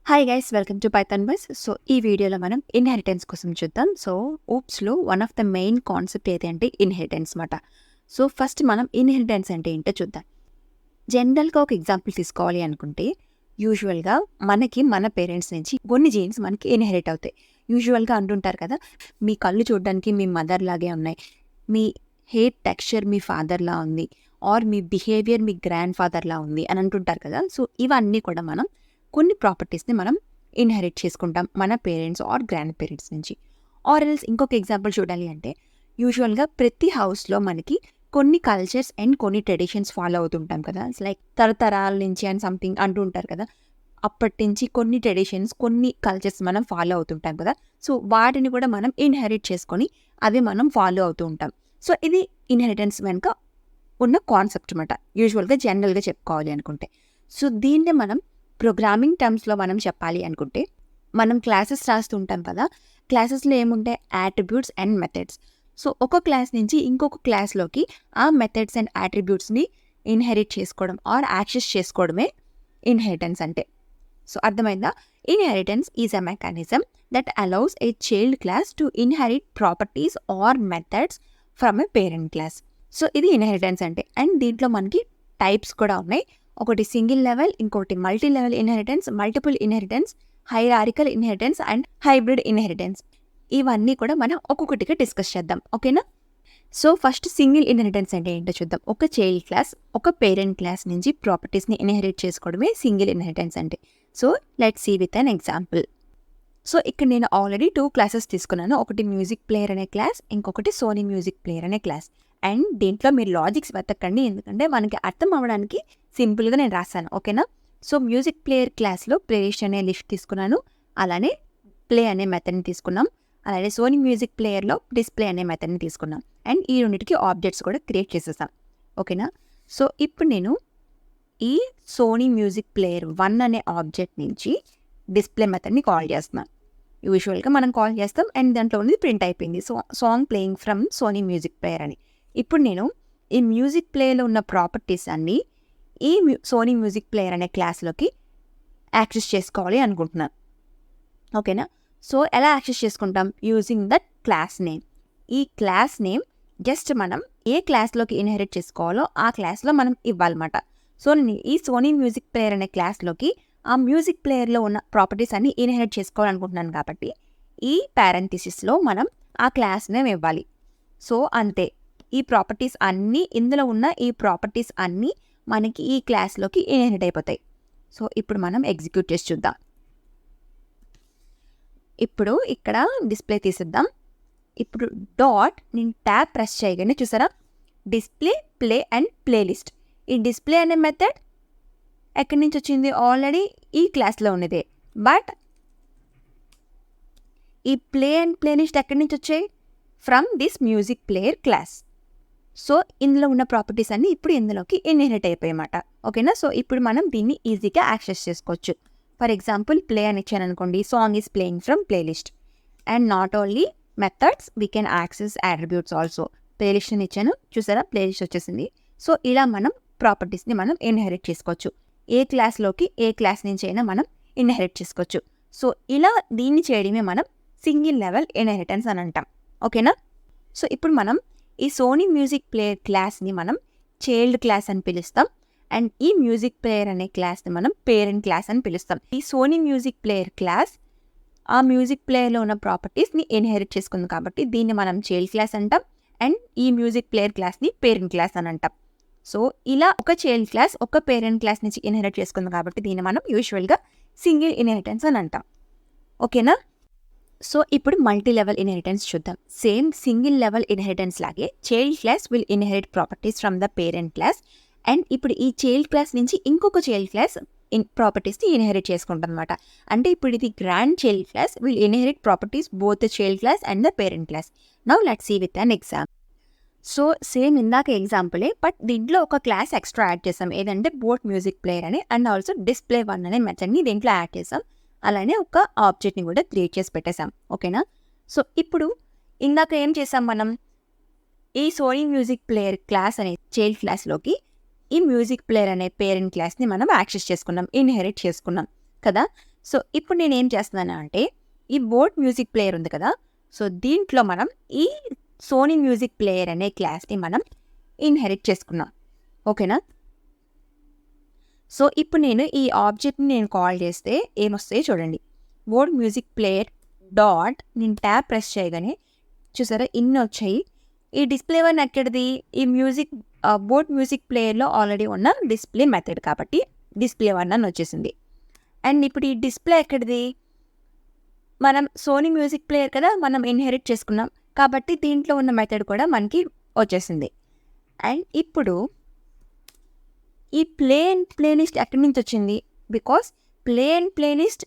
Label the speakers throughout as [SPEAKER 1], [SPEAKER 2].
[SPEAKER 1] Hi guys, welcome to Python boys. So ఈ వీడియోలో మనం ఇన్హెరిటెన్స్ కోసం చూద్దాం. సో ఊప్స్లో one of the main concept ఏది అంటే ఇన్హెరిటెన్స్ మాట. సో ఫస్ట్ మనం ఇన్హెరిటెన్స్ అంటే ఏంటో చూద్దాం. జనరల్గా ఒక ఎగ్జాంపుల్ తీసుకోవాలి అనుకుంటే, యూజువల్గా మనకి మన పేరెంట్స్ నుంచి కొన్ని జీన్స్ మనకి ఇన్హెరిట్ అవుతాయి. యూజువల్గా అంటుంటారు కదా, మీ కళ్ళు చూడడానికి మీ మదర్ లాగే ఉన్నాయి, మీ హెయిర్ టెక్స్చర్ మీ ఫాదర్లా ఉంది, ఆర్ మీ బిహేవియర్ మీ గ్రాండ్ ఫాదర్లా ఉంది అని అంటుంటారు కదా. సో ఇవన్నీ కూడా మనం కొన్ని ప్రాపర్టీస్ని మనం ఇన్హెరిట్ చేసుకుంటాం మన పేరెంట్స్ ఆర్ గ్రాండ్ పేరెంట్స్ నుంచి. ఆర్ ఎల్స్ ఇంకొక ఎగ్జాంపుల్ చూడాలి అంటే, యూజువల్గా ప్రతి హౌస్లో మనకి కొన్ని కల్చర్స్ అండ్ కొన్ని ట్రెడిషన్స్ ఫాలో అవుతుంటాం కదా. ఇట్స్ లైక్ తరతరాల నుంచి అండ్ సంథింగ్ అంటూ ఉంటారు కదా. అప్పటి నుంచి కొన్ని ట్రెడిషన్స్, కొన్ని కల్చర్స్ మనం ఫాలో అవుతుంటాం కదా. సో వాటిని కూడా మనం ఇన్హెరిట్ చేసుకొని అవి మనం ఫాలో అవుతూ ఉంటాం. సో ఇది ఇన్హెరిటెన్స్ వెనుక ఉన్న కాన్సెప్ట్ అనమాట, యూజువల్గా జనరల్గా చెప్పుకోవాలి అనుకుంటే. సో దీన్నే మనం ప్రోగ్రామింగ్ టర్మ్స్లో మనం చెప్పాలి అనుకుంటే, మనం క్లాసెస్ రాస్తుంటాం కదా. క్లాసెస్లో ఏముంటాయి? Attributes and methods. సో ఒక క్లాస్ నుంచి ఇంకొక క్లాస్లోకి ఆ మెథడ్స్ అండ్ యాట్రిబ్యూట్స్ని ఇన్హెరిట్ చేసుకోవడం ఆర్ యాక్సెస్ చేసుకోవడమే ఇన్హెరిటెన్స్ అంటే. సో అర్థమైందా? Inheritance is a mechanism that allows a child class to inherit properties or methods from a parent class. So ఇది ఇన్హెరిటెన్స్ అంటే. అండ్ దీంట్లో మనకి టైప్స్ కూడా ఉన్నాయి. ఒకటి సింగిల్ లెవెల్, ఇంకోటి multi level inheritance, multiple inheritance, hierarchical inheritance and hybrid inheritance. ఇవన్నీ కూడా మనం ఒక్కొక్కటిగా డిస్కస్ చేద్దాం, ఓకేనా? సో ఫస్ట్ సింగిల్ ఇన్హెరిటెన్స్ అంటే ఏంటో చూద్దాం. ఒక చైల్డ్ క్లాస్ ఒక పేరెంట్ క్లాస్ నుంచి ప్రాపర్టీస్ని ఇన్హెరిట్ చేసుకోవడమే సింగిల్ ఇన్హెరిటెన్స్ అంటే. So let's see with an example. So ఇక్కడ నేను ఆల్రెడీ 2 క్లాసెస్ తీసుకున్నాను. ఒకటి మ్యూజిక్ ప్లేయర్ అనే క్లాస్, ఇంకొకటి సోనీ మ్యూజిక్ ప్లేయర్ అనే క్లాస్. అండ్ దీంట్లో మీరు లాజిక్స్ వెతకండి, ఎందుకంటే మనకి అర్థం అవ్వడానికి సింపుల్గా నేను రాశాను, ఓకేనా? సో మ్యూజిక్ ప్లేయర్ క్లాస్లో ప్లేలిస్ట్ అనే లిస్ట్ తీసుకున్నాను, అలానే ప్లే అనే మెథడ్ని తీసుకున్నాం, అలానే సోనీ మ్యూజిక్ ప్లేయర్లో డిస్ప్లే అనే మెథడ్ని తీసుకున్నాం. అండ్ ఈ రెండింటికి ఆబ్జెక్ట్స్ కూడా క్రియేట్ చేసేసాం, ఓకేనా? సో ఇప్పుడు నేను ఈ సోనీ మ్యూజిక్ ప్లేయర్ 1 అనే ఆబ్జెక్ట్ నుంచి డిస్ప్లే మెథడ్ని కాల్ చేస్తున్నాను. యూజువల్గా మనం కాల్ చేస్తాం అండ్ దాంట్లో ఉన్నది ప్రింట్ అయిపోయింది, so song playing from Sony music player అని. ఇప్పుడు నేను ఈ మ్యూజిక్ ప్లేయర్లో ఉన్న ప్రాపర్టీస్ అన్నీ ఈ సోనీ మ్యూజిక్ ప్లేయర్ అనే క్లాస్లోకి యాక్సెస్ చేసుకోవాలి అనుకుంటున్నాను, ఓకేనా? సో ఎలా యాక్సెస్ చేసుకుంటాం? Using that class name. ఈ క్లాస్ నేమ్ జస్ట్ మనం ఏ క్లాస్లోకి ఇన్హెరిట్ చేసుకోవాలో ఆ క్లాస్లో మనం ఇవ్వాలన్నమాట. సో నేను ఈ సోనీ మ్యూజిక్ ప్లేయర్ అనే క్లాస్లోకి ఆ మ్యూజిక్ ప్లేయర్లో ఉన్న ప్రాపర్టీస్ అన్ని ఇన్హెరిట్ చేసుకోవాలనుకుంటున్నాను కాబట్టి ఈ పారెంథసిస్లో మనం ఆ క్లాస్ నేమ్ ఇవ్వాలి. సో అంతే, ఈ ప్రాపర్టీస్ అన్నీ, ఇందులో ఉన్న ఈ ప్రాపర్టీస్ అన్నీ మనకి ఈ క్లాస్లోకి ఇన్హెరిట్ అయిపోతాయి. సో ఇప్పుడు మనం ఎగ్జిక్యూట్ చేసి చూద్దాం. ఇప్పుడు ఇక్కడ డిస్ప్లే తీసిద్దాం. ఇప్పుడు డాట్ నేను ట్యాబ్ ప్రెస్ చేయగానే చూసారా, డిస్ప్లే, ప్లే అండ్ ప్లేలిస్ట్. ఈ డిస్ప్లే అనే మెథడ్ ఎక్కడి నుంచి వచ్చింది? ఆల్రెడీ ఈ క్లాస్లో ఉన్నదే. బట్ ఈ ప్లే అండ్ ప్లేలిస్ట్ ఎక్కడి నుంచి వచ్చాయి? From this music player class. So ఇందులో ఉన్న ప్రాపర్టీస్ అన్నీ ఇప్పుడు ఇందులోకి ఇన్హెరిట్ అయిపోయాయన్నమాట, ఓకేనా? సో ఇప్పుడు మనం దీన్ని ఈజీగా యాక్సెస్ చేసుకోవచ్చు. ఫర్ ఎగ్జాంపుల్ ప్లే అని ఇచ్చాను అనుకోండి, song is playing from playlist. And not only methods, we can access attributes also. Playlist అని ఇచ్చాను, చూసారా ప్లేలిస్ట్ వచ్చేసింది. సో ఇలా మనం ప్రాపర్టీస్ని మనం ఇన్హెరిట్ చేసుకోవచ్చు. ఏ క్లాస్లోకి ఏ క్లాస్ నుంచి అయినా మనం ఇన్హెరిట్ చేసుకోవచ్చు. సో ఇలా దీన్ని చేయడమే మనం సింగిల్ లెవెల్ ఇన్హెరిటెన్స్ అని అంటాం, ఓకేనా? సో ఇప్పుడు మనం ఈ సోనీ మ్యూజిక్ ప్లేయర్ క్లాస్ని మనం చైల్డ్ క్లాస్ అని పిలుస్తాం. అండ్ ఈ మ్యూజిక్ ప్లేయర్ అనే క్లాస్ని మనం పేరెంట్ క్లాస్ అని పిలుస్తాం. ఈ సోనీ మ్యూజిక్ ప్లేయర్ క్లాస్ ఆ మ్యూజిక్ ప్లేయర్లో ఉన్న ప్రాపర్టీస్ని ఇన్హెరిట్ చేసుకుంది కాబట్టి దీన్ని మనం చైల్డ్ క్లాస్ అంటాం. అండ్ ఈ మ్యూజిక్ ప్లేయర్ క్లాస్ని పేరెంట్ క్లాస్ అని అంటాం. సో ఇలా ఒక చైల్డ్ క్లాస్ ఒక పేరెంట్ క్లాస్ నుంచి ఇన్హెరిట్ చేసుకుంది కాబట్టి దీన్ని మనం యూజువల్గా సింగిల్ ఇన్హెరిటెన్స్ అని అంటాం, ఓకేనా? సో ఇప్పుడు మల్టీ లెవెల్ ఇన్హెరిటెన్స్ చూద్దాం. సేమ్ సింగిల్ లెవెల్ ఇన్హెరిటెన్స్ లాగే child class will inherit properties from the parent class. And ఇప్పుడు ఈ చైల్డ్ క్లాస్ నుంచి ఇంకొక చైల్డ్ క్లాస్ ప్రాపర్టీస్ని ఇన్హెరిట్ చేసుకుంటాం అనమాట. అంటే ఇప్పుడు ఇది grand child class will inherit properties both the child class and the parent class. Now let's see with an example. So same ఇందాక ఎగ్జాంపులే, బట్ దీంట్లో ఒక క్లాస్ ఎక్స్ట్రా యాడ్ చేసాం, ఏదంటే బోట్ మ్యూజిక్ ప్లేయర్ అని. అండ్ ఆల్సో డిస్ప్లే 1 అనే మెథడ్ని దీంట్లో add చేసాం, అలానే ఒక ఆబ్జెక్ట్ని కూడా క్రియేట్ చేసి పెట్టేసాం, ఓకేనా? సో ఇప్పుడు ఇందాక ఏం చేసాం మనం? ఈ సోనీ మ్యూజిక్ ప్లేయర్ క్లాస్ అనే చైల్డ్ క్లాస్లోకి ఈ మ్యూజిక్ ప్లేయర్ అనే పేరెంట్ క్లాస్ని మనం యాక్సెస్ చేసుకున్నాం, ఇన్హెరిట్ చేసుకున్నాం కదా. సో ఇప్పుడు నేనేం చేస్తున్నాను అంటే ఈ బోట్ మ్యూజిక్ ప్లేయర్ ఉంది కదా, సో దీంట్లో మనం ఈ సోనీ మ్యూజిక్ ప్లేయర్ అనే క్లాస్ని మనం ఇన్హెరిట్ చేసుకున్నాం. ఓకేనా? సో ఇప్పుడు నేను ఈ ఆబ్జెక్ట్ని నేను కాల్ చేస్తే ఏమొస్తాయో చూడండి. బోట్ మ్యూజిక్ ప్లేయర్ డాట్, నేను ట్యాబ్ ప్రెస్ చేయగానే చూసారా ఇన్ని వచ్చాయి. ఈ డిస్ప్లే వన్ ఎక్కడిది? ఈ బోట్ మ్యూజిక్ ప్లేయర్లో ఆల్రెడీ ఉన్న డిస్ప్లే మెథడ్ కాబట్టి డిస్ప్లే వన్ అని వచ్చేసింది. అండ్ ఇప్పుడు ఈ డిస్ప్లే ఎక్కడిది? మనం సోనీ మ్యూజిక్ ప్లేయర్ కదా మనం ఇన్హెరిట్ చేసుకున్నాం కాబట్టి దీంట్లో ఉన్న మెథడ్ కూడా మనకి వచ్చేసింది. అండ్ ఇప్పుడు ఈ ప్లేలిస్ట్ ఎక్కడి నుంచి వచ్చింది? బికాస్ ప్లేలిస్ట్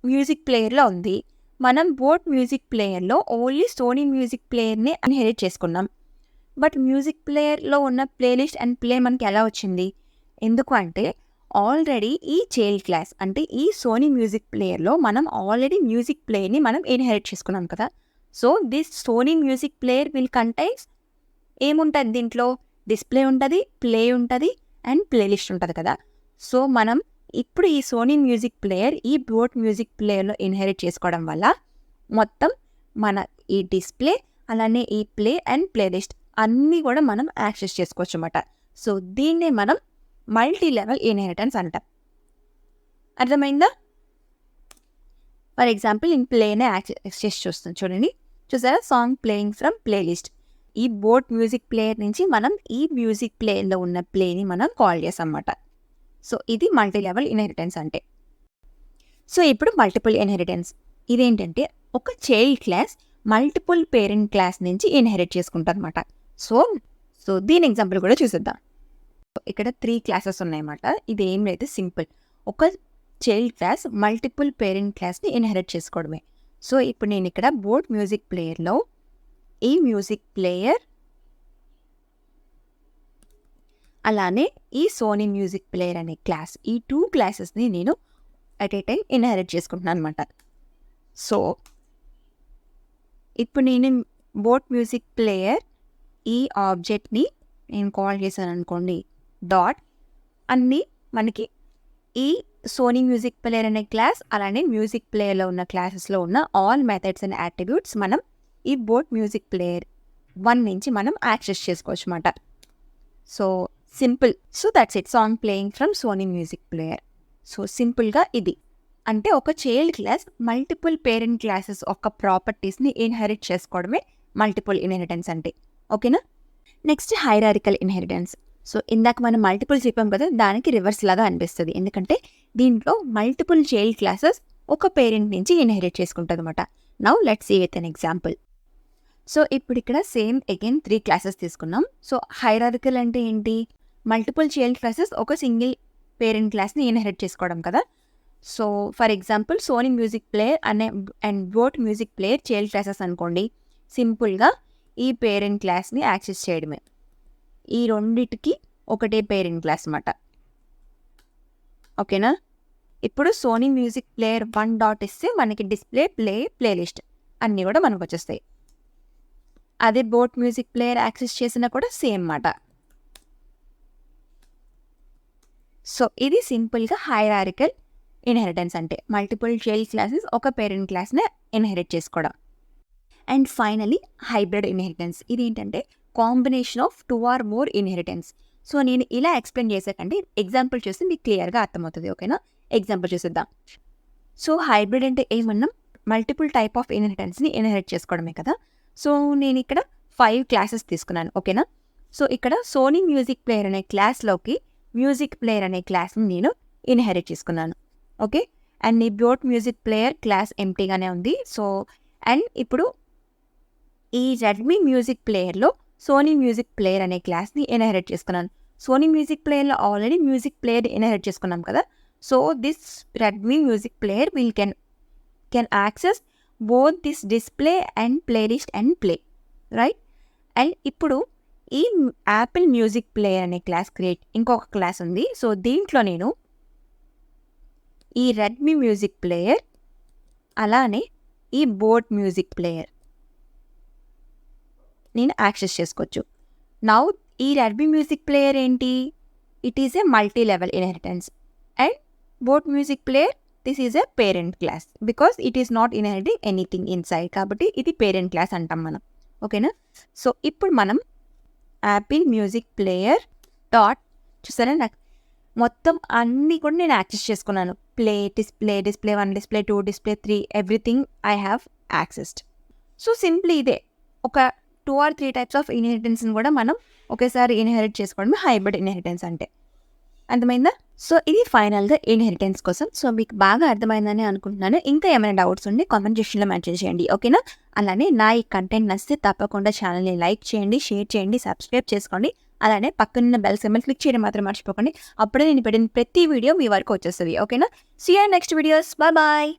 [SPEAKER 1] మ్యూజిక్ ప్లేయర్లో ఉంది. మనం బోట్ మ్యూజిక్ ప్లేయర్లో ఓన్లీ సోనీ మ్యూజిక్ ప్లేయర్ని ఇన్హెరిట్ చేసుకున్నాం. బట్ మ్యూజిక్ ప్లేయర్లో ఉన్న ప్లేలిస్ట్ అండ్ ప్లే మనకి ఎలా వచ్చింది? ఎందుకు అంటే ఆల్రెడీ ఈ చైల్డ్ క్లాస్ అంటే ఈ సోనీ మ్యూజిక్ ప్లేయర్లో మనం ఆల్రెడీ మ్యూజిక్ ప్లేయర్ని మనం ఇన్హెరిట్ చేసుకున్నాం కదా. So this Sony music player will contains ఏముంటుంది దీంట్లో? డిస్ప్లే ఉంటుంది, ప్లే ఉంటుంది అండ్ ప్లేలిస్ట్ ఉంటుంది కదా. సో మనం ఇప్పుడు ఈ సోనీ మ్యూజిక్ ప్లేయర్ ఈ బోట్ మ్యూజిక్ ప్లేయర్లో ఇన్హెరిట్ చేసుకోవడం వల్ల మొత్తం మన ఈ డిస్ప్లే అలానే ఈ ప్లే అండ్ ప్లేలిస్ట్ అన్నీ కూడా మనం యాక్సెస్ చేసుకోవచ్చు అన్నమాట. సో దీన్నే మనం మల్టీ లెవెల్ ఇన్హెరిటెన్స్ అంటాం. అర్థమైందా? ఫర్ ఎగ్జాంపుల్ నేను ప్లేనే యాక్సెస్ చూస్తాను చూడండి. చూసారా? Song playing from playlist. ఈ బోట్ మ్యూజిక్ ప్లేయర్ నుంచి మనం ఈ మ్యూజిక్ ప్లేయర్లో ఉన్న ప్లేని మనం కాల్ చేసాం అన్నమాట. సో ఇది మల్టీ లెవెల్ ఇన్హెరిటెన్స్ అంటే. సో ఇప్పుడు మల్టిపుల్ ఇన్హెరిటెన్స్ ఇదేంటంటే ఒక child class multiple parent class నుంచి ఇన్హెరిట్ చేసుకుంటారు అనమాట. సో దీని ఎగ్జాంపుల్ కూడా చూసేద్దాం. ఇక్కడ 3 క్లాసెస్ ఉన్నాయన్నమాట. ఇది ఏం లేదు, సింపుల్. ఒక చైల్డ్ క్లాస్ మల్టిపుల్ పేరెంట్ క్లాస్ని ఇన్హెరిట్ చేసుకోవడమే. సో ఇప్పుడు నేను ఇక్కడ బోట్ మ్యూజిక్ ప్లేయర్లో ఈ మ్యూజిక్ ప్లేయర్ అలానే ఈ సోనీ మ్యూజిక్ ప్లేయర్ అనే క్లాస్, ఈ 2 క్లాసెస్ని నేను అట్ ఏ టైం ఇన్హెరిట్ చేసుకుంటున్నాను అనమాట. సో ఇప్పుడు నేను బోట్ మ్యూజిక్ ప్లేయర్ ఈ ఆబ్జెక్ట్ని నేను కాల్ చేశాను అనుకోండి, డాట్ అన్నీ మనకి ఈ సోనీ మ్యూజిక్ ప్లేయర్ అనే క్లాస్ అలానే మ్యూజిక్ ప్లేయర్లో ఉన్న క్లాసెస్లో ఉన్న ఆల్ మెథడ్స్ అండ్ యాట్రిబ్యూట్స్ మనం ఈ బోట్ మ్యూజిక్ ప్లేయర్ 1 నుంచి మనం యాక్సెస్ చేసుకోవచ్చు అన్నమాట. So simple. So that's it, song playing from Sony music player. So సింపుల్గా ఇది అంటే ఒక child class multiple parent classes ఒక ప్రాపర్టీస్ని ఇన్హెరిట్ చేసుకోవడమే మల్టిపుల్ ఇన్హెరిటెన్స్ అంటే. ఓకేనా? Next hierarchical inheritance. సో ఇందాక మనం మల్టిపుల్ చెప్పాం కదా, దానికి రివర్స్ లాగా అనిపిస్తుంది. ఎందుకంటే దీంట్లో మల్టిపుల్ చైల్డ్ క్లాసెస్ ఒక పేరెంట్ నుంచి ఇన్హెరిట్ చేసుకుంటుంది అనమాట. Now let's see with an example. So ఇప్పుడు ఇక్కడ సేమ్ అగైన్ 3 క్లాసెస్ తీసుకున్నాం. సో హైరారికల్ అంటే ఏంటి? మల్టిపుల్ చైల్డ్ క్లాసెస్ ఒక సింగిల్ పేరెంట్ క్లాస్ని ఇన్హెరిట్ చేసుకోవడం కదా. So for example Sony music player and boAt music player child classes అనుకోండి. సింపుల్గా ఈ పేరెంట్ క్లాస్ని యాక్సెస్ చేయడమే. ఈ రెండిటికి ఒకటే పేరెంట్ క్లాస్ అన్నమాట. ఓకేనా? ఇప్పుడు సోనీ మ్యూజిక్ ప్లేయర్ 1 డాట్ ఇస్తే మనకి డిస్ప్లే, ప్లేలిస్ట్ అన్నీ కూడా మనకు వచ్చేస్తాయి. అదే బోట్ మ్యూజిక్ ప్లేయర్ యాక్సెస్ చేసినా కూడా సేమ్ మాట. సో ఇది సింపుల్గా హైరారికల్ ఇన్హెరిటెన్స్ అంటే మల్టిపుల్ చైల్డ్ క్లాసెస్ ఒక పేరెంట్ క్లాస్ని ఇన్హెరిట్ చేసుకోవడం. And finally hybrid inheritance. ఇది ఏంటంటే combination of 2 or more inheritance. So నేను ఇలా ఎక్స్ప్లెయిన్ చేశాకంటే ఎగ్జాంపుల్ చూస్తే మీకు క్లియర్గా అర్థమవుతుంది. ఓకేనా? ఎగ్జాంపుల్ చూసేద్దాం. సో హైబ్రిడ్ అంటే ఏమన్నా మల్టిపుల్ టైప్ ఆఫ్ ఇన్హెరిటెన్స్ని ఇన్హెరిట్ చేసుకోవడమే కదా. సో నేను ఇక్కడ 5 క్లాసెస్ తీసుకున్నాను. ఓకేనా? సో ఇక్కడ సోనీ మ్యూజిక్ ప్లేయర్ అనే క్లాస్లోకి మ్యూజిక్ ప్లేయర్ అనే క్లాస్ని నేను ఇన్హెరిట్ చేసుకున్నాను. ఓకే? అండ్ ఈ బోట్ మ్యూజిక్ ప్లేయర్ క్లాస్ ఎంటీగానే ఉంది. సో అండ్ ఇప్పుడు ఈ రెడ్మీ మ్యూజిక్ ప్లేయర్లో సోనీ మ్యూజిక్ ప్లేయర్ అనే క్లాస్ని ఇన్హెరిట్ చేసుకున్నాను. సోనీ మ్యూజిక్ ప్లేయర్లో ఆల్రెడీ మ్యూజిక్ ప్లేయర్ ఇన్హెరిట్ చేసుకున్నాం కదా. So this Redmi music player can access both this display and playlist and play, right? And ఇప్పుడు ఈ యాపిల్ మ్యూజిక్ ప్లేయర్ అనే క్లాస్ ఇంకొక క్లాస్ ఉంది. సో దీంట్లో నేను ఈ రెడ్మీ మ్యూజిక్ ప్లేయర్ అలానే ఈ బోట్ మ్యూజిక్ ప్లేయర్ నేను యాక్సెస్ చేసుకోవచ్చు. నౌ ఈ రెడ్మీ మ్యూజిక్ ప్లేయర్ ఏంటి? It is a multi level inheritance. And boAt music player this is a parent class because it is not inheriting anything inside, కాబట్టి ఇది parent class అంటాం మనం. ఓకేనా? So ఇప్పుడు మనం యాపిల్ మ్యూజిక్ ప్లేయర్ డాట్ చూసారా, నాకు మొత్తం అన్నీ కూడా నేను యాక్సెస్ చేసుకున్నాను. Display 1, display 2, display 3, everything I have accessed. So simply ఇదే ఒక 2 or 3 టైప్స్ ఆఫ్ ఇన్హెరిటెన్స్ని కూడా మనం ఒకేసారి ఇన్హెరిట్ చేసుకోవడమే హైబ్రిడ్ ఇన్హెరిటెన్స్ అంటే. అర్థమైందా? సో ఇది ఫైనల్గా ఇన్హెరిటెన్స్ కోసం. సో మీకు బాగా అర్థమైందని అనుకుంటున్నాను. ఇంకా ఏమైనా డౌట్స్ ఉంటే కామెంట్ సెక్షన్లో మెన్షన్ చేయండి. ఓకేనా? అలానే నా ఈ కంటెంట్ నచ్చితే తప్పకుండా ఛానల్ని లైక్ చేయండి, షేర్ చేయండి, సబ్స్క్రైబ్ చేసుకోండి. అలానే పక్కనున్న బెల్ సింబల్ క్లిక్ చేయడం మాత్రం మర్చిపోకండి. అప్పుడే నేను పెట్టిన ప్రతి వీడియో మీ వరకు వచ్చేస్తుంది. ఓకేనా? See you next videos. Bye.